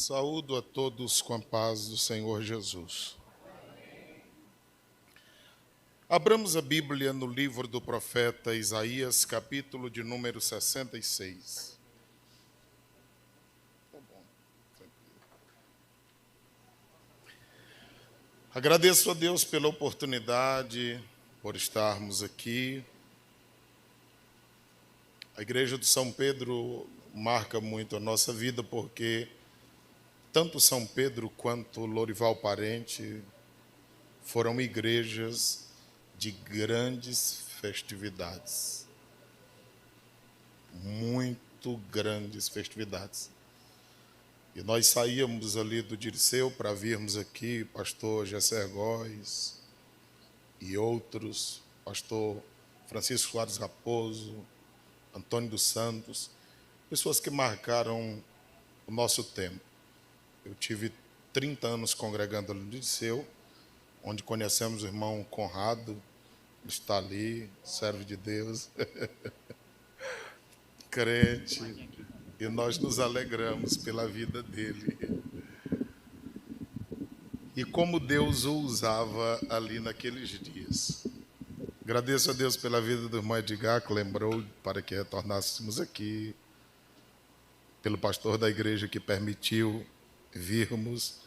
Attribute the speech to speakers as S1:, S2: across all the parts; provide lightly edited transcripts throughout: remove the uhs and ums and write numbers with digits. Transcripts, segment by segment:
S1: Saúdo a todos com a paz do Senhor Jesus. Abramos a Bíblia no livro do profeta Isaías, capítulo de número 66. Agradeço a Deus pela oportunidade, por estarmos aqui. A igreja de São Pedro marca muito a nossa vida porque tanto São Pedro quanto Lorival Parente foram igrejas de grandes festividades. Muito grandes festividades. E nós saíamos ali do Dirceu para virmos aqui, pastor Gesser Góes e outros, pastor Francisco Soares Raposo, Antônio dos Santos, pessoas que marcaram o nosso tempo. Eu tive 30 anos congregando ali no Dirceu, onde conhecemos o irmão Conrado, ele está ali, servo de Deus, crente, e nós nos alegramos pela vida dele. E como Deus o usava ali naqueles dias. Agradeço a Deus pela vida do irmão Edgar, que lembrou para que retornássemos aqui, pelo pastor da igreja que permitiu virmos.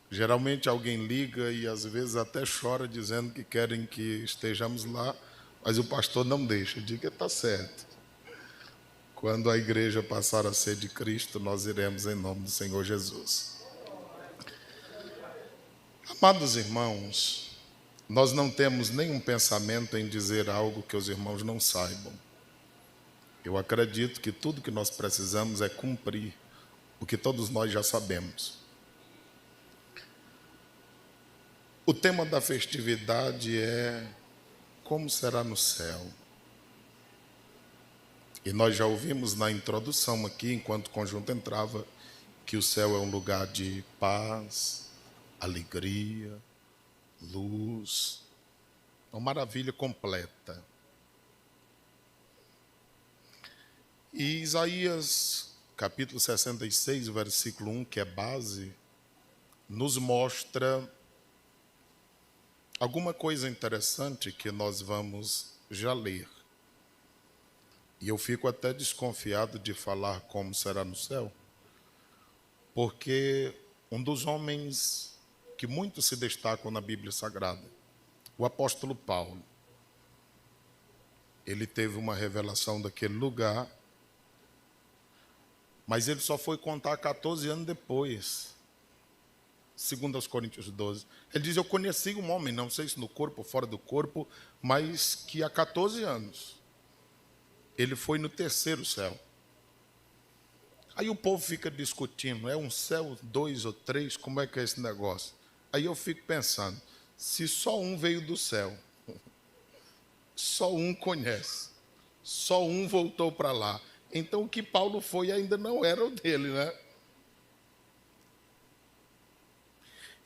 S1: Geralmente alguém liga e às vezes até chora dizendo que querem que estejamos lá, mas o pastor não deixa, diga que está certo. Quando a igreja passar a ser de Cristo, nós iremos em nome do Senhor Jesus. Amados irmãos, nós não temos nenhum pensamento em dizer algo que os irmãos não saibam. Eu acredito que tudo que nós precisamos é cumprir o que todos nós já sabemos. O tema da festividade é como será no céu. E nós já ouvimos na introdução aqui, enquanto o conjunto entrava, que o céu é um lugar de paz, alegria, luz, uma maravilha completa. E Isaías, capítulo 66, versículo 1, que é base, nos mostra alguma coisa interessante que nós vamos já ler. E eu fico até desconfiado de falar como será no céu, porque um dos homens que muito se destacam na Bíblia Sagrada, o apóstolo Paulo, ele teve uma revelação daquele lugar, mas ele só foi contar 14 anos depois, segundo aos Coríntios 12. Ele diz, eu conheci um homem, não sei se no corpo ou fora do corpo, mas que há 14 anos, ele foi no terceiro céu. Aí o povo fica discutindo, é um céu, 2 ou 3, como é que é esse negócio? Aí eu fico pensando, se só um veio do céu, só um conhece, só um voltou para lá, então o que Paulo foi ainda não era o dele, né?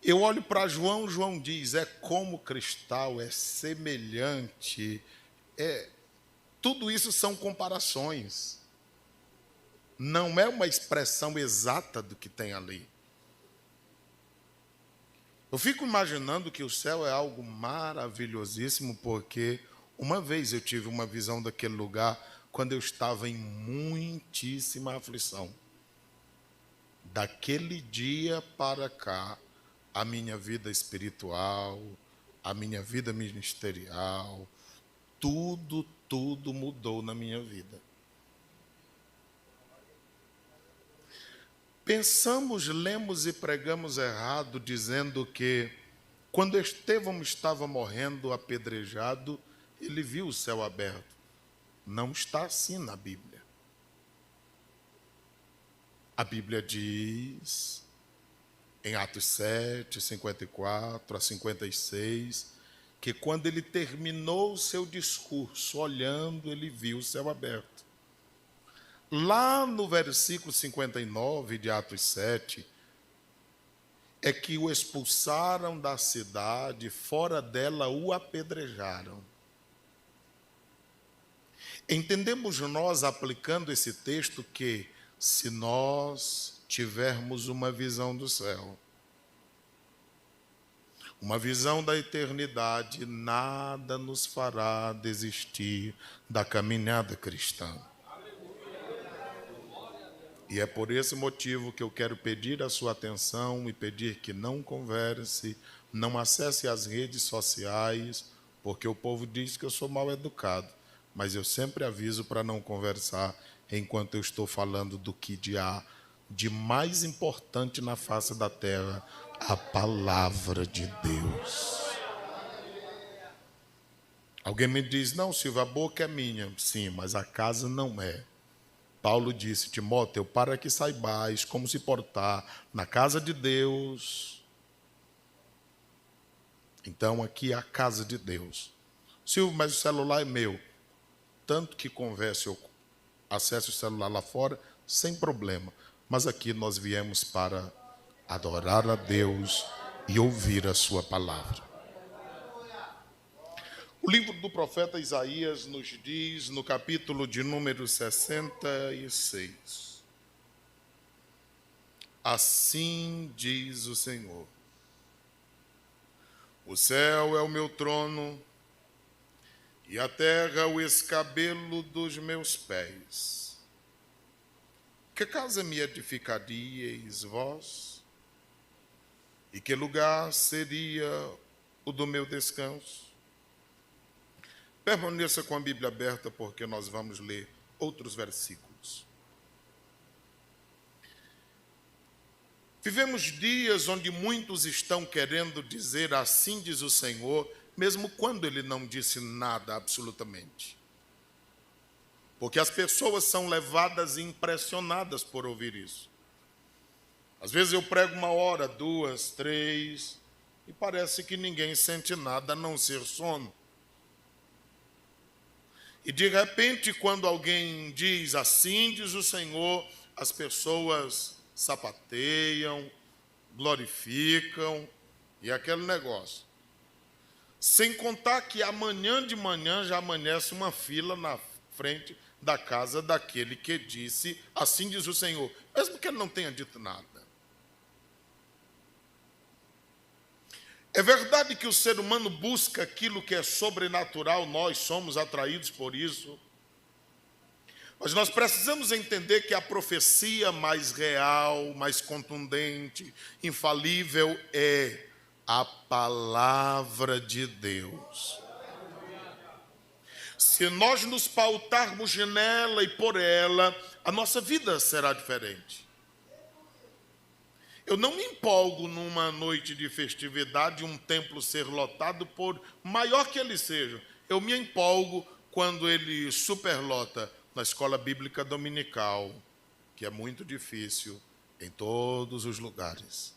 S1: Eu olho para João, João diz, é como cristal, é semelhante, tudo isso são comparações. Não é uma expressão exata do que tem ali. Eu fico imaginando que o céu é algo maravilhosíssimo, porque uma vez eu tive uma visão daquele lugar quando eu estava em muitíssima aflição. Daquele dia para cá, a minha vida espiritual, a minha vida ministerial, tudo mudou na minha vida. Pensamos, lemos e pregamos errado, dizendo que quando Estevão estava morrendo apedrejado, ele viu o céu aberto. Não está assim na Bíblia. A Bíblia diz, em Atos 7, 54 a 56, que quando ele terminou o seu discurso, olhando, ele viu o céu aberto. Lá no versículo 59 de Atos 7, é que o expulsaram da cidade, fora dela o apedrejaram. Entendemos nós, aplicando esse texto, que se nós tivermos uma visão do céu, uma visão da eternidade, nada nos fará desistir da caminhada cristã. E é por esse motivo que eu quero pedir a sua atenção e pedir que não converse, não acesse as redes sociais, porque o povo diz que eu sou mal educado, mas eu sempre aviso para não conversar enquanto eu estou falando do que há de mais importante na face da terra, a palavra de Deus. Alguém me diz, não, Silvio, a boca é minha. Sim, mas a casa não é. Paulo disse, Timóteo, para que saibais como se portar na casa de Deus. Então, aqui é a casa de Deus. Silvio, mas o celular é meu. Tanto que converse ou acesse o celular lá fora, sem problema. Mas aqui nós viemos para adorar a Deus e ouvir a sua palavra. O livro do profeta Isaías nos diz, no capítulo de número 66, assim diz o Senhor: o céu é o meu trono e a terra o escabelo dos meus pés. Que casa me edificaríeis vós? E que lugar seria o do meu descanso? Permaneça com a Bíblia aberta, porque nós vamos ler outros versículos. Vivemos dias onde muitos estão querendo dizer assim diz o Senhor, mesmo quando Ele não disse nada absolutamente. Porque as pessoas são levadas e impressionadas por ouvir isso. Às vezes eu prego 1 hora, 2, 3, e parece que ninguém sente nada a não ser sono. E de repente, quando alguém diz assim diz o Senhor, as pessoas sapateiam, glorificam, e aquele negócio. Sem contar que amanhã de manhã já amanhece uma fila na frente da casa daquele que disse, assim diz o Senhor, mesmo que ele não tenha dito nada. É verdade que o ser humano busca aquilo que é sobrenatural, nós somos atraídos por isso. Mas nós precisamos entender que a profecia mais real, mais contundente, infalível é a palavra de Deus. Se nós nos pautarmos nela e por ela, a nossa vida será diferente. Eu não me empolgo numa noite de festividade, um templo ser lotado, por maior que ele seja. Eu me empolgo quando ele superlota na escola bíblica dominical, que é muito difícil em todos os lugares.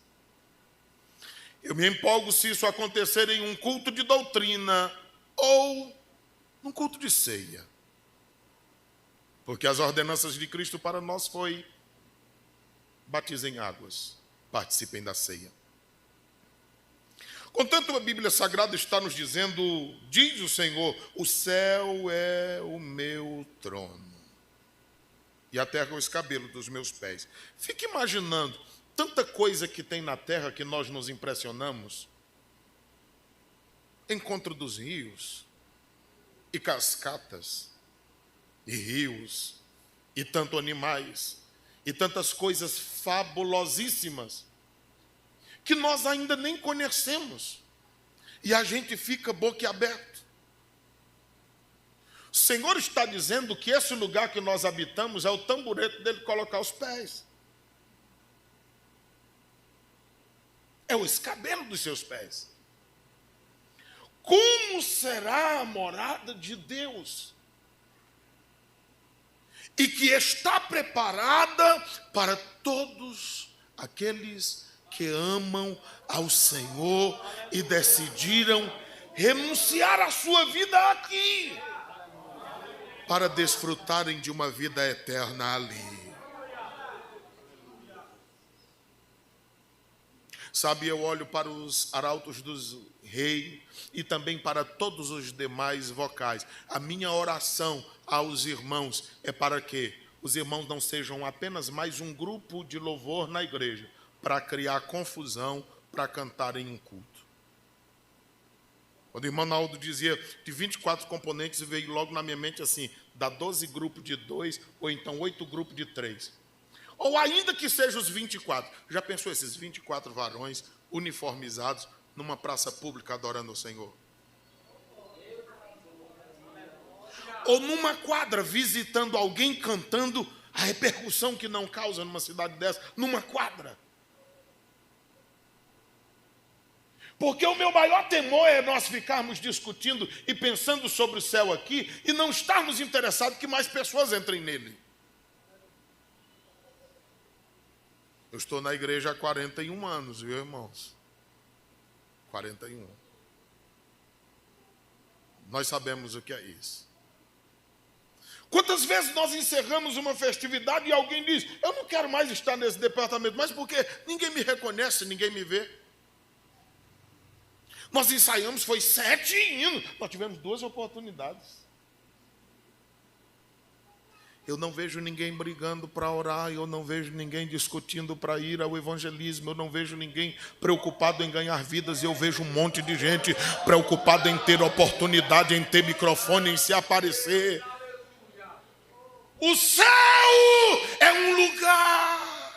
S1: Eu me empolgo se isso acontecer em um culto de doutrina ou num culto de ceia. Porque as ordenanças de Cristo para nós foi: batizem águas, participem da ceia. Contanto, a Bíblia Sagrada está nos dizendo, diz o Senhor, o céu é o meu trono e a terra é o escabelo dos meus pés. Fique imaginando, tanta coisa que tem na terra que nós nos impressionamos. Encontro dos rios e cascatas e rios e tanto animais e tantas coisas fabulosíssimas que nós ainda nem conhecemos. E a gente fica boquiaberto. O Senhor está dizendo que esse lugar que nós habitamos é o tamborete dele colocar os pés. É o escabelo dos seus pés. Como será a morada de Deus? E que está preparada para todos aqueles que amam ao Senhor e decidiram renunciar à sua vida aqui para desfrutarem de uma vida eterna ali. Sabe, eu olho para os arautos dos reis e também para todos os demais vocais. A minha oração aos irmãos é para que os irmãos não sejam apenas mais um grupo de louvor na igreja, para criar confusão, para cantar em um culto. Quando o irmão Naldo dizia de 24 componentes, veio logo na minha mente assim, dá 12 grupos de 2, ou então 8 grupos de 3. Ou ainda que sejam os 24. Já pensou esses 24 varões uniformizados numa praça pública adorando o Senhor? Ou numa quadra visitando alguém cantando, a repercussão que não causa numa cidade dessa, numa quadra. Porque o meu maior temor é nós ficarmos discutindo e pensando sobre o céu aqui e não estarmos interessados que mais pessoas entrem nele. Eu estou na igreja há 41 anos, viu, irmãos? 41. Nós sabemos o que é isso. Quantas vezes nós encerramos uma festividade e alguém diz, eu não quero mais estar nesse departamento, mas por quê? Ninguém me reconhece, ninguém me vê. Nós ensaiamos, foi 7 hinos. Nós tivemos 2 oportunidades. Eu não vejo ninguém brigando para orar, eu não vejo ninguém discutindo para ir ao evangelismo, eu não vejo ninguém preocupado em ganhar vidas, eu vejo um monte de gente preocupada em ter oportunidade, em ter microfone, em se aparecer. O céu é um lugar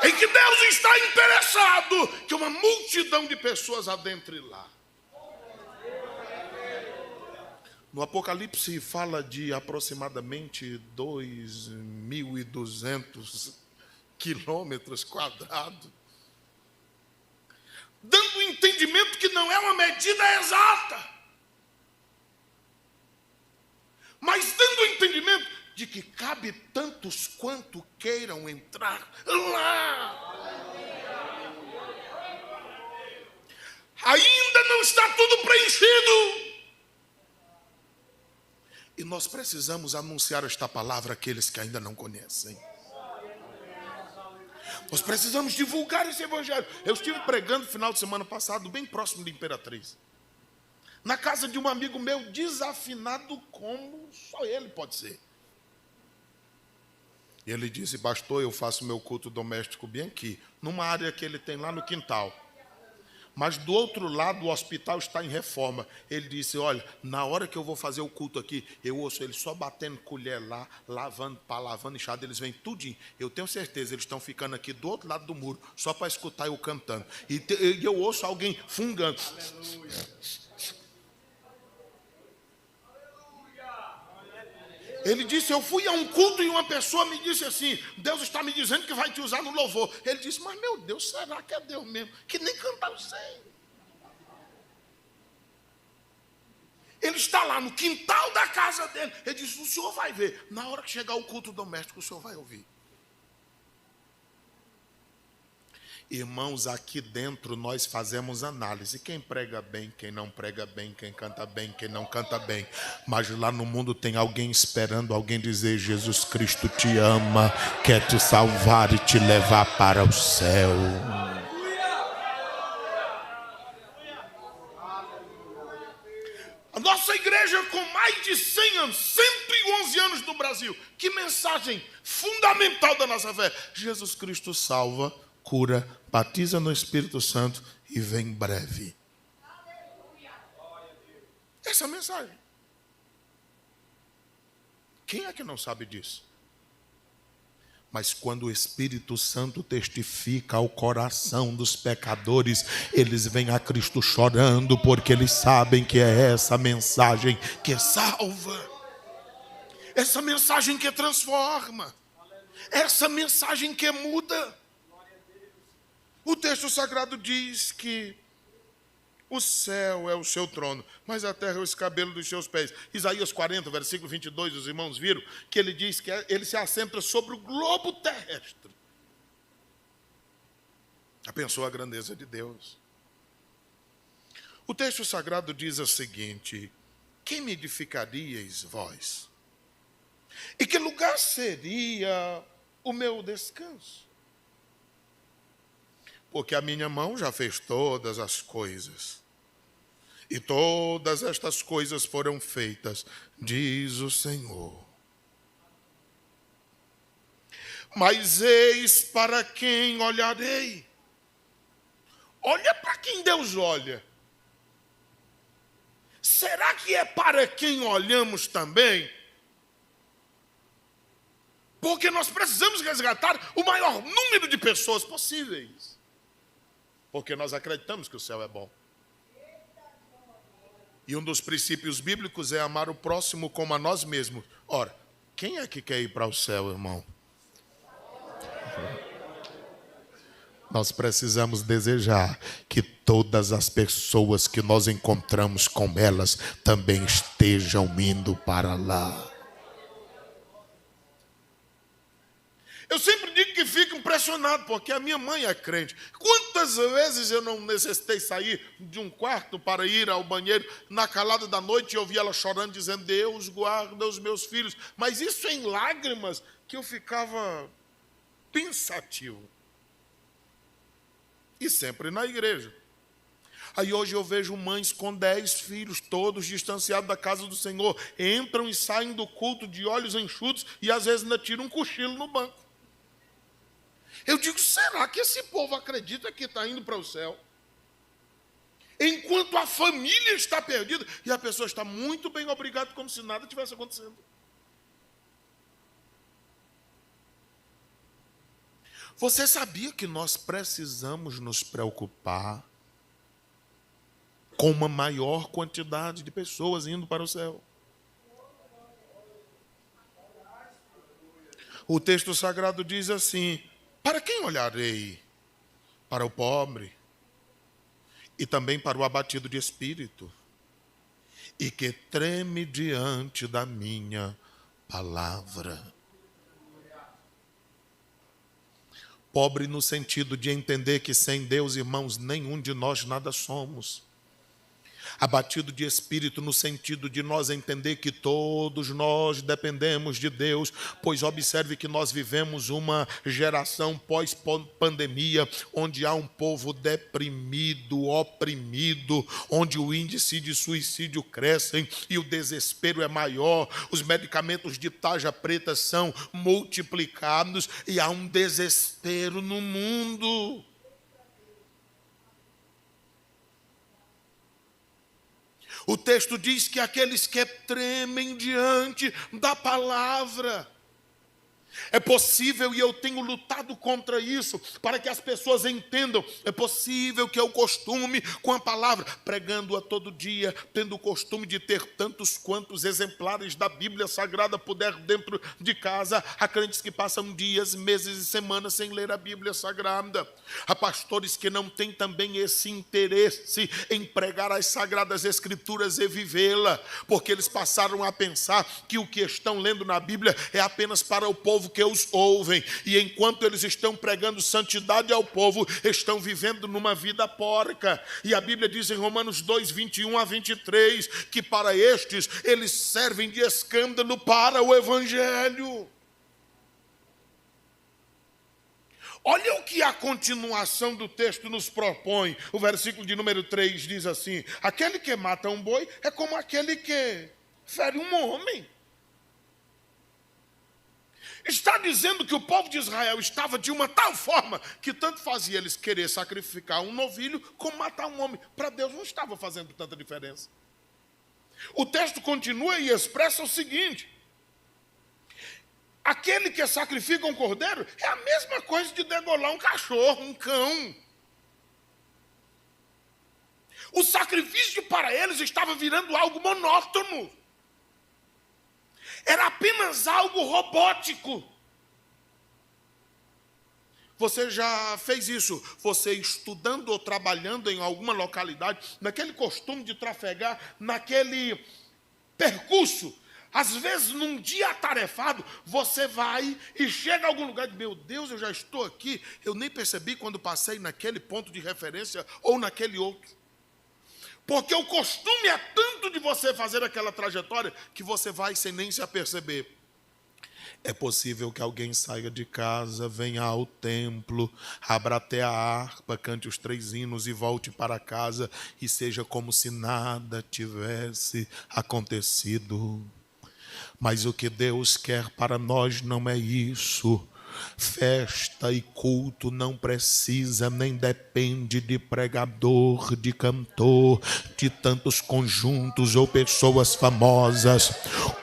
S1: em que Deus está interessado que uma multidão de pessoas adentre lá. No Apocalipse fala de aproximadamente 2.200 quilômetros quadrados, dando o entendimento que não é uma medida exata, mas dando o entendimento de que cabe tantos quanto queiram entrar lá. Ainda não está tudo preenchido. E nós precisamos anunciar esta palavra àqueles que ainda não conhecem. Nós precisamos divulgar esse evangelho. Eu estive pregando no final de semana passado, bem próximo de Imperatriz, na casa de um amigo meu, desafinado como só ele pode ser. E ele disse, pastor, eu faço meu culto doméstico bem aqui, numa área que ele tem lá no quintal. Mas do outro lado o hospital está em reforma. Ele disse, olha, na hora que eu vou fazer o culto aqui, eu ouço ele só batendo colher lá, lavando enxada, eles vêm tudinho. Eu tenho certeza, eles estão ficando aqui do outro lado do muro, só para escutar eu cantando. E eu ouço alguém fungando. Ele disse, eu fui a um culto e uma pessoa me disse assim, Deus está me dizendo que vai te usar no louvor. Ele disse, mas meu Deus, será que é Deus mesmo? Que nem cantar eu sei. Ele está lá no quintal da casa dele. Ele disse, o senhor vai ver. Na hora que chegar o culto doméstico, o senhor vai ouvir. Irmãos, aqui dentro nós fazemos análise. Quem prega bem, quem não prega bem, quem canta bem, quem não canta bem. Mas lá no mundo tem alguém esperando, alguém dizer, Jesus Cristo te ama, quer te salvar e te levar para o céu. A nossa igreja com mais de 100 anos, 111 anos no Brasil. Que mensagem fundamental da nossa fé. Jesus Cristo salva, cura, batiza no Espírito Santo e vem breve. Essa é a mensagem. Quem é que não sabe disso? Mas quando o Espírito Santo testifica ao coração dos pecadores, eles vêm a Cristo chorando, porque eles sabem que é essa mensagem que salva, essa mensagem que transforma, essa mensagem que muda. O texto sagrado diz que o céu é o seu trono, mas a terra é o escabelo dos seus pés. Isaías 40, versículo 22, os irmãos viram que ele diz que ele se assenta sobre o globo terrestre. Pensou a grandeza de Deus. O texto sagrado diz o seguinte, quem me edificaríeis vós? E que lugar seria o meu descanso? Porque a minha mão já fez todas as coisas. E todas estas coisas foram feitas, diz o Senhor. Mas eis para quem olharei. Olha para quem Deus olha. Será que é para quem olhamos também? Porque nós precisamos resgatar o maior número de pessoas possíveis. Porque nós acreditamos que o céu é bom. E um dos princípios bíblicos é amar o próximo como a nós mesmos. Ora, quem é que quer ir para o céu, irmão? Nós precisamos desejar que todas as pessoas que nós encontramos com elas também estejam indo para lá. Eu sempre digo que fico impressionado, porque a minha mãe é crente. Quantas vezes eu não necessitei sair de um quarto para ir ao banheiro na calada da noite e ouvir ela chorando, dizendo, Deus guarda os meus filhos. Mas isso em lágrimas, que eu ficava pensativo. E sempre na igreja. Aí hoje eu vejo mães com 10 filhos, todos distanciados da casa do Senhor. Entram e saem do culto de olhos enxutos e às vezes ainda tiram um cochilo no banco. Eu digo, será que esse povo acredita que está indo para o céu? Enquanto a família está perdida e a pessoa está muito bem, obrigado, como se nada tivesse acontecendo. Você sabia que nós precisamos nos preocupar com uma maior quantidade de pessoas indo para o céu? O texto sagrado diz assim, para quem olharei? Para o pobre e também para o abatido de espírito e que treme diante da minha palavra. Pobre no sentido de entender que sem Deus, irmãos, nenhum de nós nada somos. Abatido de espírito no sentido de nós entender que todos nós dependemos de Deus, pois observe que nós vivemos uma geração pós-pandemia, onde há um povo deprimido, oprimido, onde o índice de suicídio cresce e o desespero é maior, os medicamentos de tarja preta são multiplicados e há um desespero no mundo. O texto diz que aqueles que tremem diante da palavra. É possível, e eu tenho lutado contra isso, para que as pessoas entendam, é possível que eu costume com a palavra, pregando-a todo dia, tendo o costume de ter tantos quantos exemplares da Bíblia Sagrada puder dentro de casa. Há crentes que passam dias, meses e semanas sem ler a Bíblia Sagrada. Há pastores que não têm também esse interesse em pregar as Sagradas Escrituras e vivê-la, porque eles passaram a pensar que o que estão lendo na Bíblia é apenas para o povo que os ouvem, e enquanto eles estão pregando santidade ao povo, estão vivendo numa vida porca. E a Bíblia diz em Romanos 2, 21 a 23, que para estes eles servem de escândalo para o Evangelho. Olha o que a continuação do texto nos propõe. O versículo de número 3 diz assim, aquele que mata um boi é como aquele que fere um homem. Está dizendo que o povo de Israel estava de uma tal forma que tanto fazia eles querer sacrificar um novilho como matar um homem. Para Deus não estava fazendo tanta diferença. O texto continua e expressa o seguinte, aquele que sacrifica um cordeiro é a mesma coisa de degolar um cachorro, um cão. O sacrifício para eles estava virando algo monótono. Era apenas algo robótico. Você já fez isso? Você estudando ou trabalhando em alguma localidade, naquele costume de trafegar, naquele percurso. Às vezes, num dia atarefado, você vai e chega a algum lugar e diz, meu Deus, eu já estou aqui, eu nem percebi quando passei naquele ponto de referência ou naquele outro. Porque o costume é tanto de você fazer aquela trajetória que você vai sem nem se aperceber. É possível que alguém saia de casa, venha ao templo, abra até a harpa, cante os 3 hinos e volte para casa e seja como se nada tivesse acontecido. Mas o que Deus quer para nós não é isso. Festa e culto não precisa nem depende de pregador, de cantor, de tantos conjuntos ou pessoas famosas.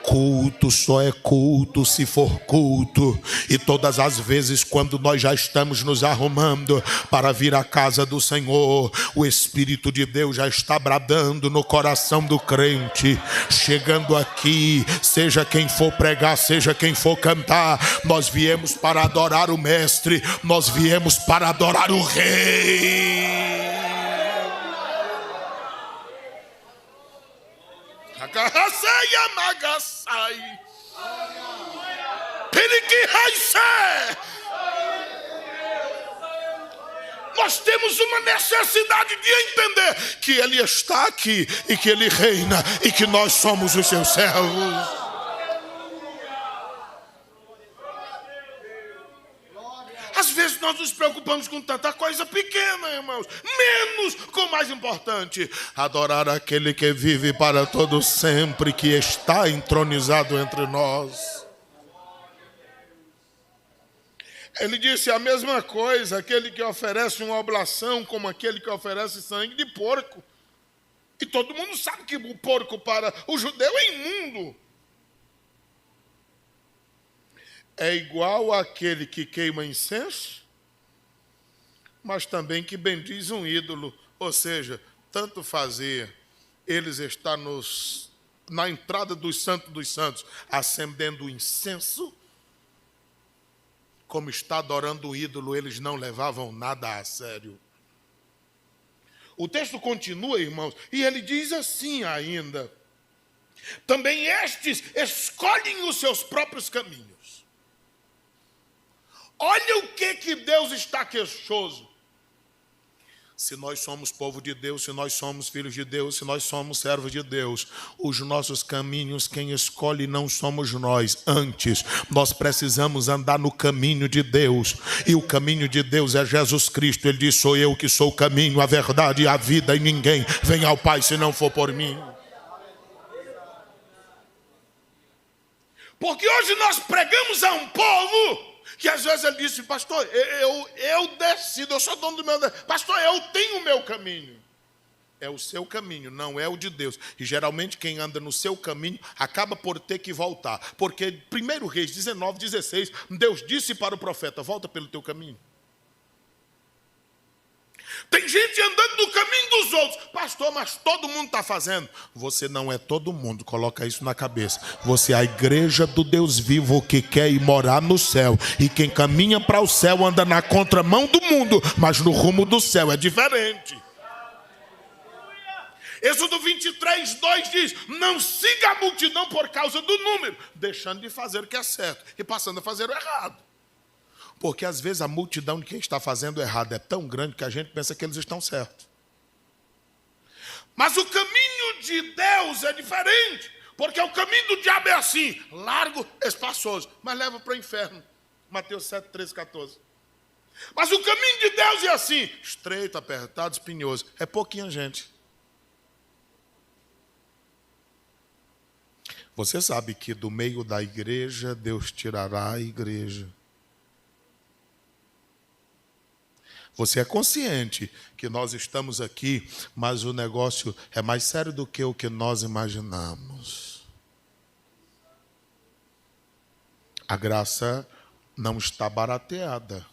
S1: Culto só é culto se for culto. E todas as vezes quando nós já estamos nos arrumando para vir à casa do Senhor, o Espírito de Deus já está bradando no coração do crente. Chegando aqui, seja quem for pregar, seja quem for cantar, nós viemos para adorar o Mestre, nós viemos para adorar o Rei. Nós temos uma necessidade de entender que Ele está aqui e que Ele reina e que nós somos os seus servos. Às vezes nós nos preocupamos com tanta coisa pequena, irmãos, menos com o mais importante: adorar aquele que vive para todo sempre, que está entronizado entre nós. Ele disse a mesma coisa: aquele que oferece uma oblação como aquele que oferece sangue de porco. E todo mundo sabe que o porco para o judeu é imundo. É igual àquele que queima incenso, mas também que bendiz um ídolo. Ou seja, tanto fazer eles estar na entrada dos santos, acendendo o incenso, como está adorando o ídolo, eles não levavam nada a sério. O texto continua, irmãos, e ele diz assim ainda: também estes escolhem os seus próprios caminhos. Olha o que Deus está queixoso. Se nós somos povo de Deus, se nós somos filhos de Deus, se nós somos servos de Deus, os nossos caminhos, quem escolhe não somos nós. Antes, nós precisamos andar no caminho de Deus. E o caminho de Deus é Jesus Cristo. Ele diz: sou eu que sou o caminho, a verdade e a vida, e ninguém vem ao Pai se não for por mim. Porque hoje nós pregamos a um povo que às vezes ele disse: pastor, eu decido, eu sou dono do meu... Pastor, eu tenho o meu caminho. É o seu caminho, não é o de Deus. E geralmente quem anda no seu caminho acaba por ter que voltar. Porque 1 Reis 19:16, Deus disse para o profeta: volta pelo teu caminho. Tem gente andando no caminho dos outros. Pastor, mas todo mundo está fazendo. Você não é todo mundo, coloca isso na cabeça. Você é a igreja do Deus vivo que quer ir morar no céu. E quem caminha para o céu anda na contramão do mundo, mas no rumo do céu é diferente. Êxodo 23:2 diz: não siga a multidão por causa do número, deixando de fazer o que é certo e passando a fazer o errado. Porque às vezes a multidão de quem está fazendo errado é tão grande que a gente pensa que eles estão certos. Mas o caminho de Deus é diferente. Porque o caminho do diabo é assim: largo, espaçoso, mas leva para o inferno. Mateus 7:13-14. Mas o caminho de Deus é assim: estreito, apertado, espinhoso. É pouquinha gente. Você sabe que do meio da igreja Deus tirará a igreja. Você é consciente que nós estamos aqui, mas o negócio é mais sério do que o que nós imaginamos. A graça não está barateada.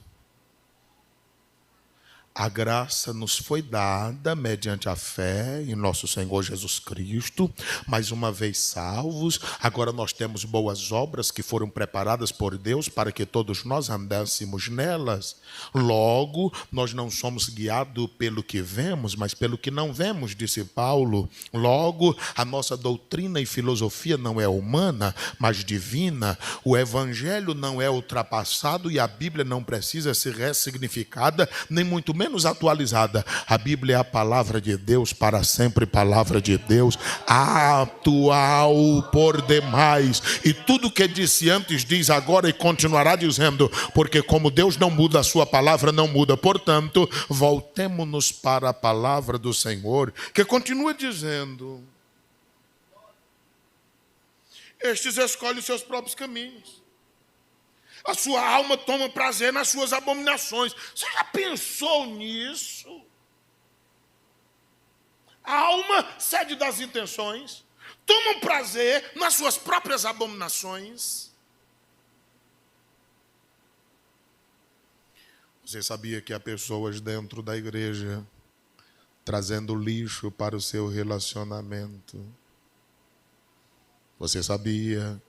S1: A graça nos foi dada mediante a fé em nosso Senhor Jesus Cristo. Mais uma vez salvos, agora nós temos boas obras que foram preparadas por Deus para que todos nós andássemos nelas. Logo, nós não somos guiados pelo que vemos, mas pelo que não vemos, disse Paulo. Logo, a nossa doutrina e filosofia não é humana, mas divina. O Evangelho não é ultrapassado e a Bíblia não precisa ser ressignificada, nem muito menos menos atualizada. A Bíblia é a palavra de Deus para sempre, palavra de Deus, atual por demais. E tudo que disse antes diz agora e continuará dizendo, porque como Deus não muda, a sua palavra não muda. Portanto, voltemo-nos para a palavra do Senhor, que continua dizendo: estes escolhem os seus próprios caminhos. A sua alma toma prazer nas suas abominações. Você já pensou nisso? A alma cede das intenções, toma prazer nas suas próprias abominações. Você sabia que há pessoas dentro da igreja trazendo lixo para o seu relacionamento? Você sabia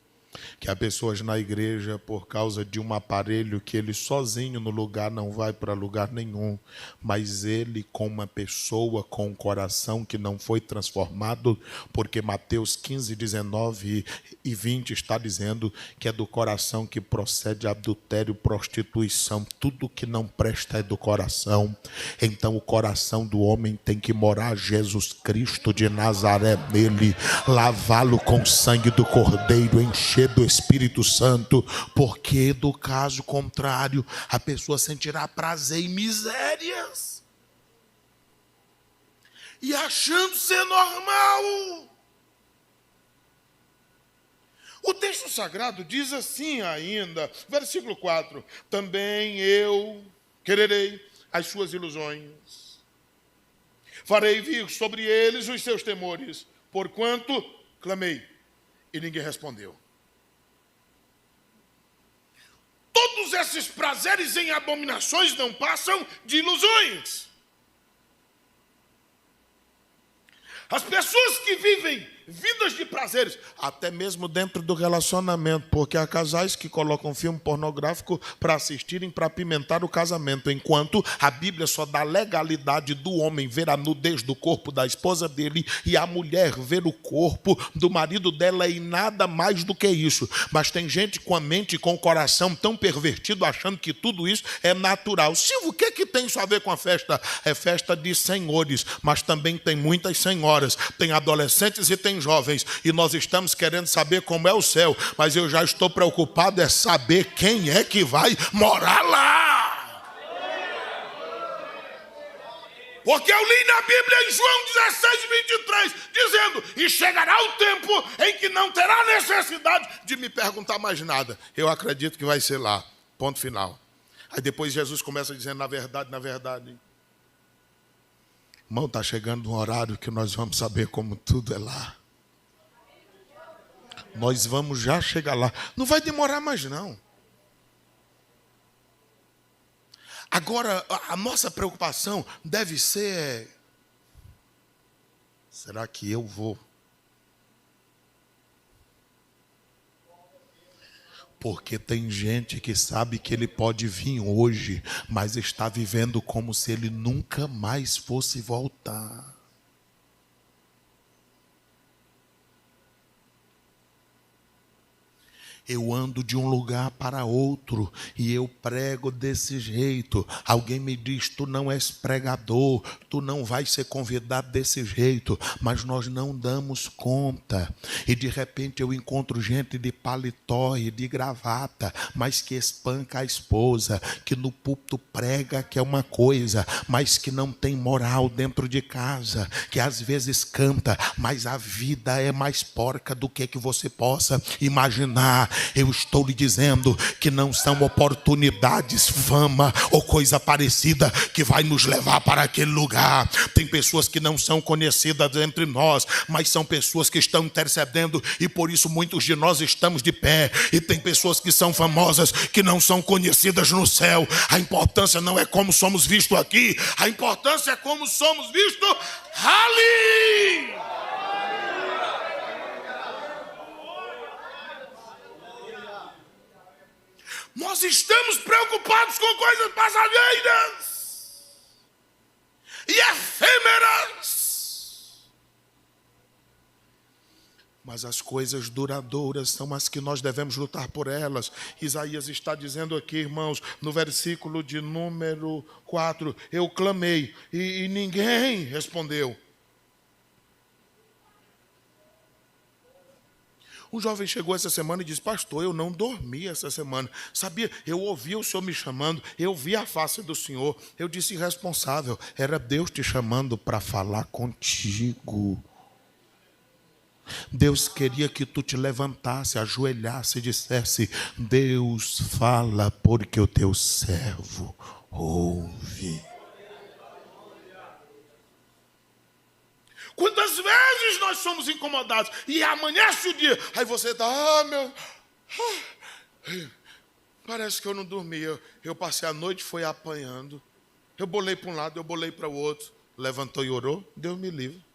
S1: que há pessoas na igreja por causa de um aparelho que ele sozinho no lugar não vai para lugar nenhum, mas ele com uma pessoa com um coração que não foi transformado, porque Mateus 15, 19 e 20 está dizendo que é do coração que procede adultério, prostituição, tudo que não presta é do coração. Então o coração do homem tem que morar Jesus Cristo de Nazaré nele, lavá-lo com o sangue do Cordeiro, encher do Espírito Santo, porque do caso contrário a pessoa sentirá prazer em misérias e achando ser normal. O texto sagrado diz assim ainda, versículo 4: também eu quererei as suas ilusões, farei vir sobre eles os seus temores, porquanto clamei e ninguém respondeu. Todos esses prazeres em abominações não passam de ilusões. As pessoas que vivem vidas de prazeres, até mesmo dentro do relacionamento, porque há casais que colocam filme pornográfico para assistirem, para apimentar o casamento, enquanto a Bíblia só dá legalidade do homem ver a nudez do corpo da esposa dele e a mulher ver o corpo do marido dela e nada mais do que isso. Mas tem gente com a mente e com o coração tão pervertido, achando que tudo isso é natural. Silvio, o que que tem isso a ver com a festa? É festa de senhores, mas também tem muitas senhoras, tem adolescentes e tem jovens, e nós estamos querendo saber como é o céu, mas eu já estou preocupado é saber quem é que vai morar lá. Porque eu li na Bíblia em João 16, 23, dizendo: e chegará o tempo em que não terá necessidade de me perguntar mais nada. Eu acredito que vai ser lá, ponto final. Aí depois Jesus começa dizendo: na verdade, irmão, está chegando um horário que nós vamos saber como tudo é lá. Nós vamos já chegar lá. Não vai demorar mais não. Agora, a nossa preocupação deve ser: será que eu vou? Porque tem gente que sabe que ele pode vir hoje, mas está vivendo como se ele nunca mais fosse voltar. Eu ando de um lugar para outro e eu prego desse jeito. Alguém me diz: tu não és pregador, tu não vais ser convidado desse jeito. Mas nós não damos conta. E de repente eu encontro gente de paletó e de gravata, mas que espanca a esposa, que no púlpito prega que é uma coisa, mas que não tem moral dentro de casa, que às vezes canta, mas a vida é mais porca do que você possa imaginar. Eu estou lhe dizendo que não são oportunidades, fama ou coisa parecida que vai nos levar para aquele lugar. Tem pessoas que não são conhecidas entre nós, mas são pessoas que estão intercedendo e por isso muitos de nós estamos de pé. E tem pessoas que são famosas, que não são conhecidas no céu. A importância não é como somos vistos aqui, a importância é como somos vistos ali. Nós estamos preocupados com coisas passageiras e efêmeras. Mas as coisas duradouras são as que nós devemos lutar por elas. Isaías está dizendo aqui, irmãos, no versículo de número 4, eu clamei e ninguém respondeu. Um jovem chegou essa semana e disse, pastor, eu não dormi essa semana. Sabia, eu ouvi o Senhor me chamando, eu vi a face do Senhor. Eu disse, irresponsável, era Deus te chamando para falar contigo. Deus queria que tu te levantasse, ajoelhasse e dissesse, Deus fala porque o teu servo ouve. Quantas vezes nós somos incomodados e amanhece o dia, aí você está, parece que eu não dormi, eu passei a noite, foi apanhando, eu bolei para um lado, eu bolei para o outro, levantou e orou, Deus me livre.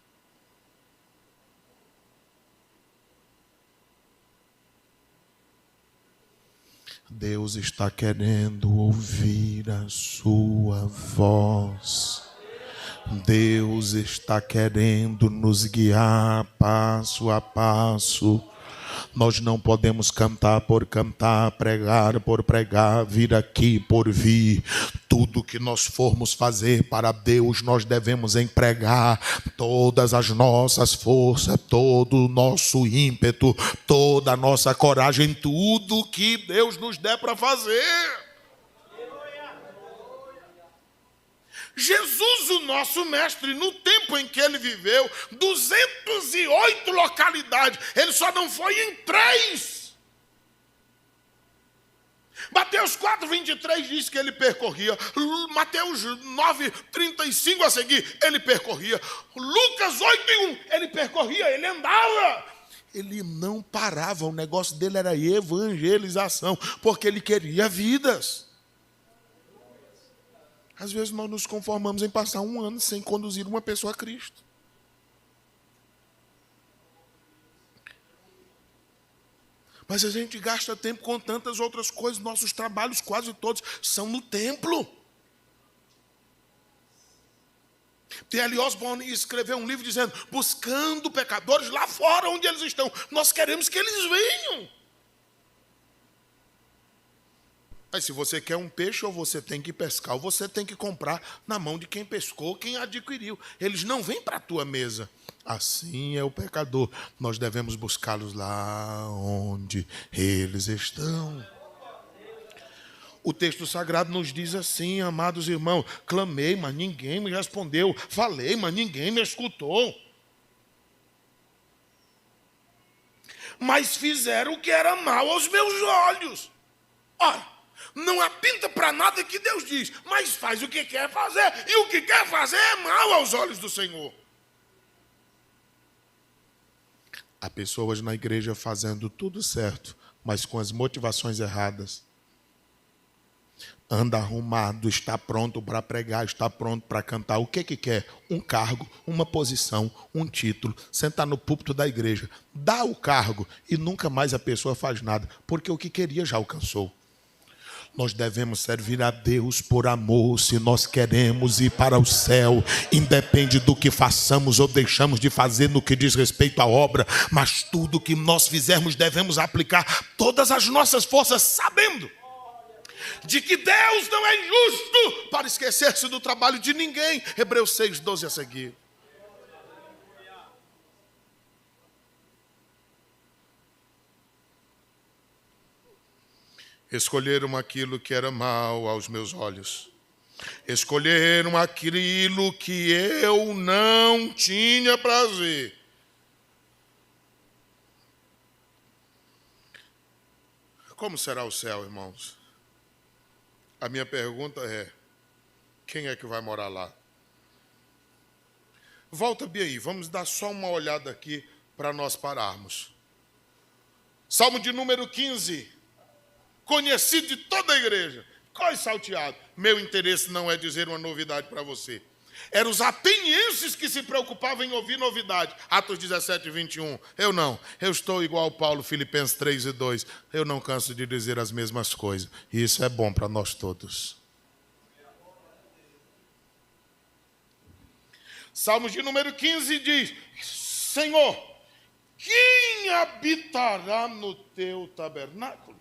S1: Deus está querendo ouvir a sua voz. Deus está querendo nos guiar passo a passo. Nós não podemos cantar por cantar, pregar por pregar, vir aqui por vir. Tudo que nós formos fazer para Deus, nós devemos empregar todas as nossas forças, todo o nosso ímpeto, toda a nossa coragem, tudo que Deus nos der para fazer. Jesus, o nosso mestre, no tempo em que ele viveu, 208 localidades, ele só não foi em 3. Mateus 4:23 diz que ele percorria, Mateus 9:35 a seguir, ele percorria, Lucas 8:1, ele percorria, ele andava. Ele não parava, o negócio dele era evangelização, porque ele queria vidas. Às vezes nós nos conformamos em passar um ano sem conduzir uma pessoa a Cristo. Mas a gente gasta tempo com tantas outras coisas, nossos trabalhos quase todos são no templo. T.L. Osborne escreveu um livro dizendo, buscando pecadores lá fora onde eles estão. Nós queremos que eles venham. Mas se você quer um peixe, ou você tem que pescar, ou você tem que comprar na mão de quem pescou, quem adquiriu. Eles não vêm para a tua mesa. Assim é o pecador. Nós devemos buscá-los lá onde eles estão. O texto sagrado nos diz assim, amados irmãos, clamei, mas ninguém me respondeu. Falei, mas ninguém me escutou. Mas fizeram o que era mal aos meus olhos. Ora, não apinta para nada que Deus diz, mas faz o que quer fazer, e o que quer fazer é mal aos olhos do Senhor. Há pessoas na igreja fazendo tudo certo, mas com as motivações erradas. Anda arrumado, está pronto para pregar, está pronto para cantar. O que quer? Um cargo, uma posição, um título, sentar no púlpito da igreja. Dá o cargo e nunca mais a pessoa faz nada, porque o que queria já alcançou. Nós devemos servir a Deus por amor, se nós queremos ir para o céu, independe do que façamos ou deixamos de fazer no que diz respeito à obra, mas tudo que nós fizermos devemos aplicar todas as nossas forças, sabendo de que Deus não é injusto para esquecer-se do trabalho de ninguém. Hebreus 6:12 a seguir. Escolheram aquilo que era mal aos meus olhos. Escolheram aquilo que eu não tinha prazer. Como será o céu, irmãos? A minha pergunta é, quem é que vai morar lá? Volta bem aí, vamos dar só uma olhada aqui para nós pararmos. Salmo de número 15. Conhecido de toda a igreja, quase salteado. Meu interesse não é dizer uma novidade para você. Eram os atenienses que se preocupavam em ouvir novidade. Atos 17:21. Eu não. Eu estou igual Paulo, Filipenses 3:2. Eu não canso de dizer as mesmas coisas. E isso é bom para nós todos. Salmos de número 15 diz, Senhor, Quem habitará no teu tabernáculo?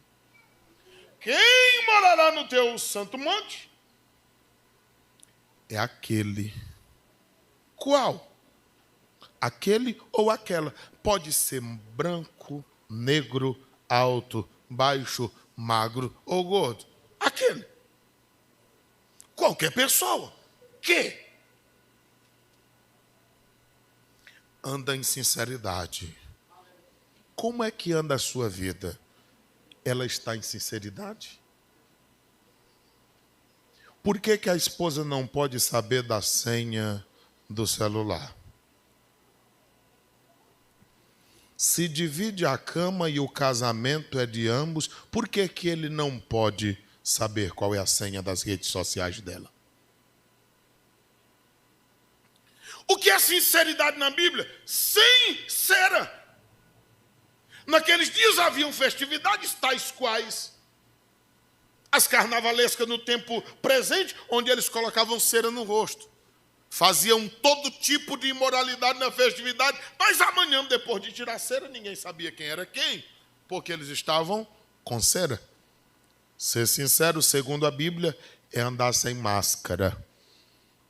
S1: Quem morará no teu santo monte? É aquele. Qual? Aquele ou aquela? Pode ser branco, negro, alto, baixo, magro ou gordo. Aquele. Qualquer pessoa que anda em sinceridade. Como é que anda a sua vida? Ela está em sinceridade? Por que que a esposa não pode saber da senha do celular? Se divide a cama e o casamento é de ambos, por que que ele não pode saber qual é a senha das redes sociais dela? O que é sinceridade na Bíblia? Sincera. Naqueles dias haviam festividades tais quais as carnavalescas no tempo presente, onde eles colocavam cera no rosto. Faziam todo tipo de imoralidade na festividade, mas amanhã, depois de tirar a cera, ninguém sabia quem era quem, porque eles estavam com cera. Ser sincero, segundo a Bíblia, é andar sem máscara.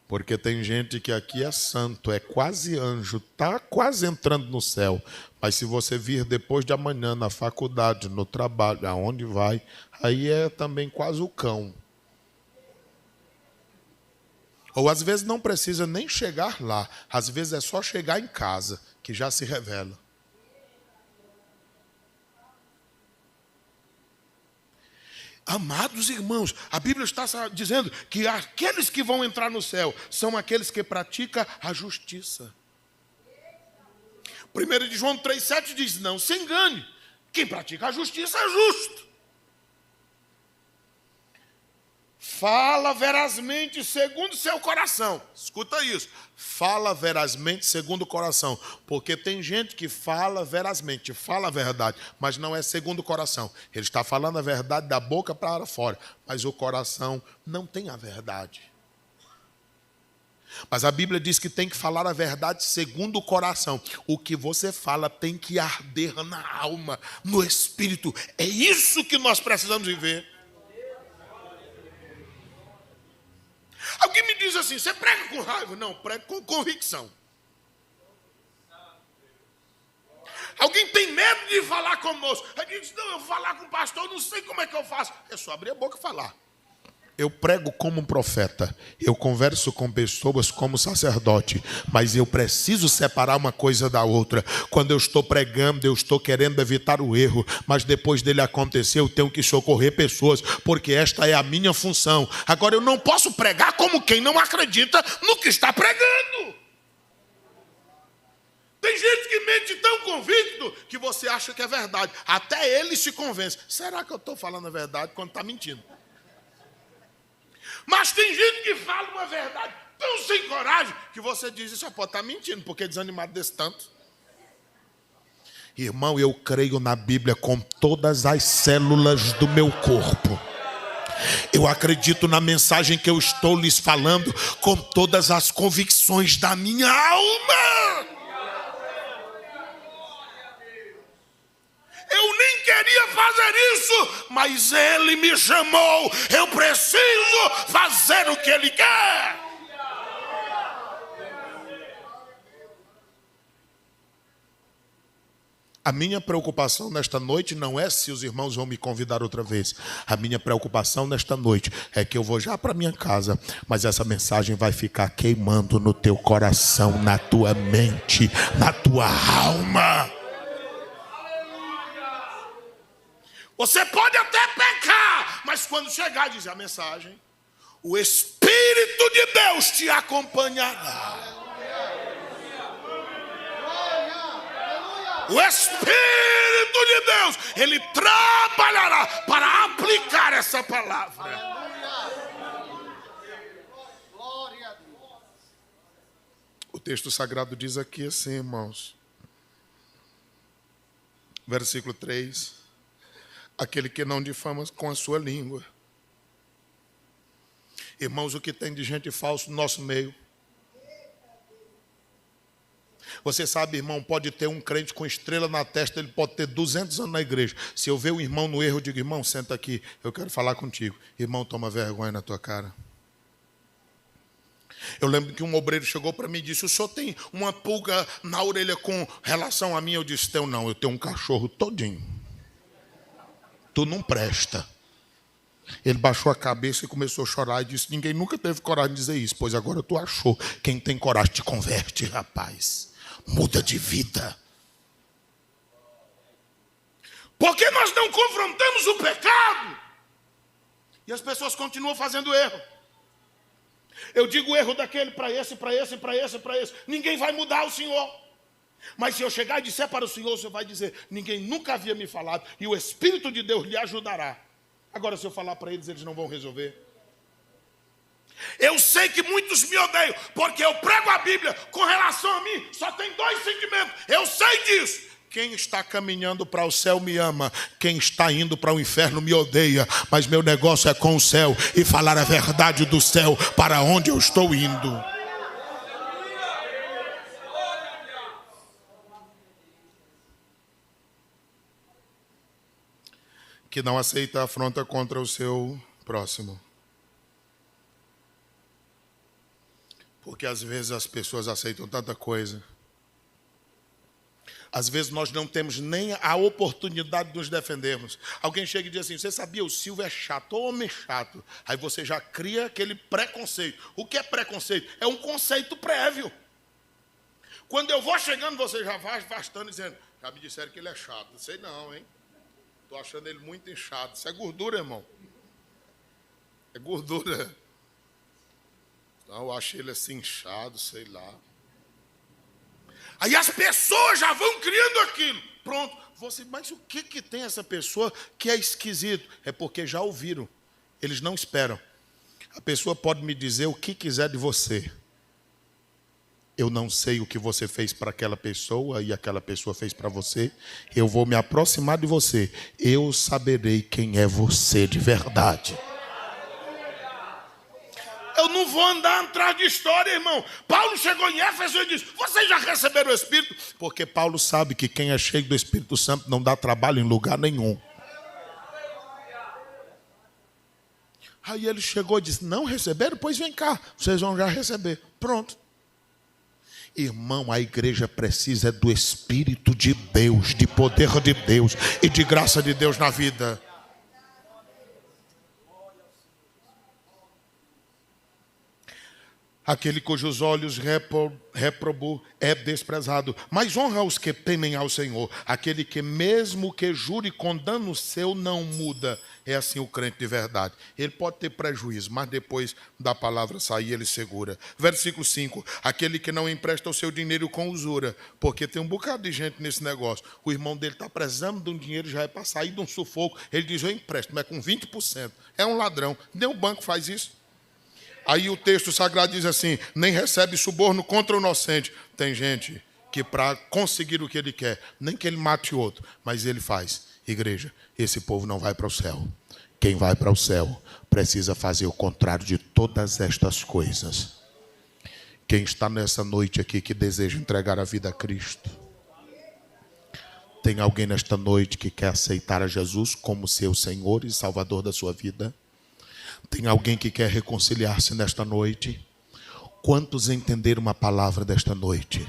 S1: Porque tem gente que aqui é santo, é quase anjo, está quase entrando no céu. Mas se você vir depois de amanhã na faculdade, no trabalho, aonde vai, aí é também quase o cão. Ou às vezes não precisa nem chegar lá, às vezes é só chegar em casa, que já se revela. Amados irmãos, a Bíblia está dizendo que aqueles que vão entrar no céu são aqueles que praticam a justiça. 1 de João 3,7 diz, não se engane, quem pratica a justiça é justo. Fala verazmente segundo seu coração. Escuta isso. Fala verazmente segundo o coração. Porque tem gente que fala verazmente, fala a verdade, mas não é segundo o coração. Ele está falando a verdade da boca para fora, mas o coração não tem a verdade. Mas a Bíblia diz que tem que falar a verdade segundo o coração. O que você fala tem que arder na alma, no espírito. É isso que nós precisamos viver. Alguém me diz assim, você prega com raiva? Não, prego com convicção. Alguém tem medo de falar conosco? Alguém diz, não, eu vou falar com o pastor, não sei como é que eu faço. É só abrir a boca e falar. Eu prego como um profeta, eu converso com pessoas como sacerdote, mas eu preciso separar uma coisa da outra. Quando eu estou pregando, eu estou querendo evitar o erro, mas depois dele acontecer, eu tenho que socorrer pessoas, porque esta é a minha função. Agora, eu não posso pregar como quem não acredita no que está pregando. Tem gente que mente tão convicto que você acha que é verdade. Até ele se convence. Será que eu estou falando a verdade quando está mentindo? Mas tem gente que fala uma verdade tão sem coragem que você diz, isso só pode estar mentindo, porque é desanimado desse tanto. Irmão, eu creio na Bíblia com todas as células do meu corpo. Eu acredito na mensagem que eu estou lhes falando com todas as convicções da minha alma. Eu nem queria fazer isso, mas Ele me chamou. Eu preciso fazer o que Ele quer. A minha preocupação nesta noite não é se os irmãos vão me convidar outra vez. A minha preocupação nesta noite é que eu vou já para minha casa, mas essa mensagem vai ficar queimando no teu coração, na tua mente, na tua alma. Você pode até pecar, mas quando chegar, diz a mensagem, o Espírito de Deus te acompanhará. O Espírito de Deus, Ele trabalhará para aplicar essa palavra. O texto sagrado diz aqui assim, irmãos. Versículo 3. Aquele que não difama com a sua língua. Irmãos, o que tem de gente falsa no nosso meio? Você sabe, irmão, pode ter um crente com estrela na testa, ele pode ter 200 anos na igreja. Se eu ver o irmão no erro, eu digo: irmão, senta aqui, eu quero falar contigo. Irmão, toma vergonha na tua cara. Eu lembro que um obreiro chegou para mim e disse: o senhor tem uma pulga na orelha com relação a mim? Eu disse: tenho não, eu tenho um cachorro todinho. Tu não presta. Ele baixou a cabeça e começou a chorar e disse: ninguém nunca teve coragem de dizer isso. Pois agora tu achou. Quem tem coragem te converte, rapaz. Muda de vida. Porque nós não confrontamos o pecado. E as pessoas continuam fazendo erro. Eu digo o erro daquele para esse, para esse, para esse, para esse. Ninguém vai mudar o Senhor. Mas se eu chegar e disser para o Senhor, o Senhor vai dizer: ninguém nunca havia me falado. E o Espírito de Deus lhe ajudará. Agora, se eu falar para eles não vão resolver. Eu sei que muitos me odeiam, porque eu prego a Bíblia com relação a mim. Só tem 2 sentimentos. Eu sei disso. Quem está caminhando para o céu me ama. Quem está indo para o inferno me odeia. Mas meu negócio é com o céu e falar a verdade do céu para onde eu estou indo. Que não aceita a afronta contra o seu próximo. Porque às vezes as pessoas aceitam tanta coisa. Às vezes nós não temos nem a oportunidade de nos defendermos. Alguém chega e diz assim: você sabia, o Silvio é chato, homem chato. Aí você já cria aquele preconceito. O que é preconceito? É um conceito prévio. Quando eu vou chegando, você já vai afastando dizendo: já me disseram que ele é chato. Não sei não, hein? Estou achando ele muito inchado. Isso é gordura, irmão. É gordura. Não, eu achei ele assim inchado, sei lá. Aí as pessoas já vão criando aquilo. Pronto. Você, mas o que tem essa pessoa que é esquisito? É porque já ouviram. Eles não esperam. A pessoa pode me dizer o que quiser de você. Eu não sei o que você fez para aquela pessoa e aquela pessoa fez para você. Eu vou me aproximar de você. Eu saberei quem é você de verdade. Eu não vou andar atrás de história, irmão. Paulo chegou em Éfeso e disse: vocês já receberam o Espírito? Porque Paulo sabe que quem é cheio do Espírito Santo não dá trabalho em lugar nenhum. Aí ele chegou e disse: não receberam? Pois vem cá, vocês vão já receber. Pronto. Irmão, a igreja precisa do Espírito de Deus, de poder de Deus e de graça de Deus na vida. Aquele cujos olhos reprobou é desprezado, mas honra os que temem ao Senhor. Aquele que mesmo que jure com dano seu não muda. É assim o crente de verdade. Ele pode ter prejuízo, mas depois da palavra sair ele segura. Versículo 5. Aquele que não empresta o seu dinheiro com usura. Porque tem um bocado de gente nesse negócio. O irmão dele está precisando de um dinheiro, já é para sair de um sufoco. Ele diz: eu empresto, mas com 20%. É um ladrão. Nem o banco faz isso. Aí o texto sagrado diz assim: nem recebe suborno contra o inocente. Tem gente que para conseguir o que ele quer, nem que ele mate outro, mas ele faz. Igreja, esse povo não vai para o céu. Quem vai para o céu precisa fazer o contrário de todas estas coisas. Quem está nessa noite aqui que deseja entregar a vida a Cristo? Tem alguém nesta noite que quer aceitar a Jesus como seu Senhor e Salvador da sua vida? Tem alguém que quer reconciliar-se nesta noite? Quantos entenderam uma palavra desta noite?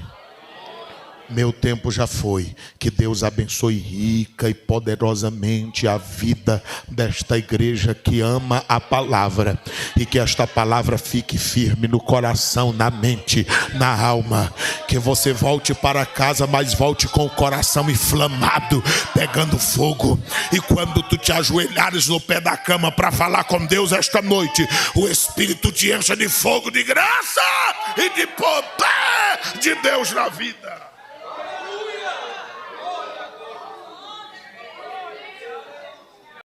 S1: Meu tempo já foi. Que Deus abençoe rica e poderosamente a vida desta igreja que ama a palavra. E que esta palavra fique firme no coração, na mente, na alma. Que você volte para casa, mas volte com o coração inflamado, pegando fogo. E quando tu te ajoelhares no pé da cama para falar com Deus esta noite, o Espírito te encha de fogo, de graça e de poder de Deus na vida.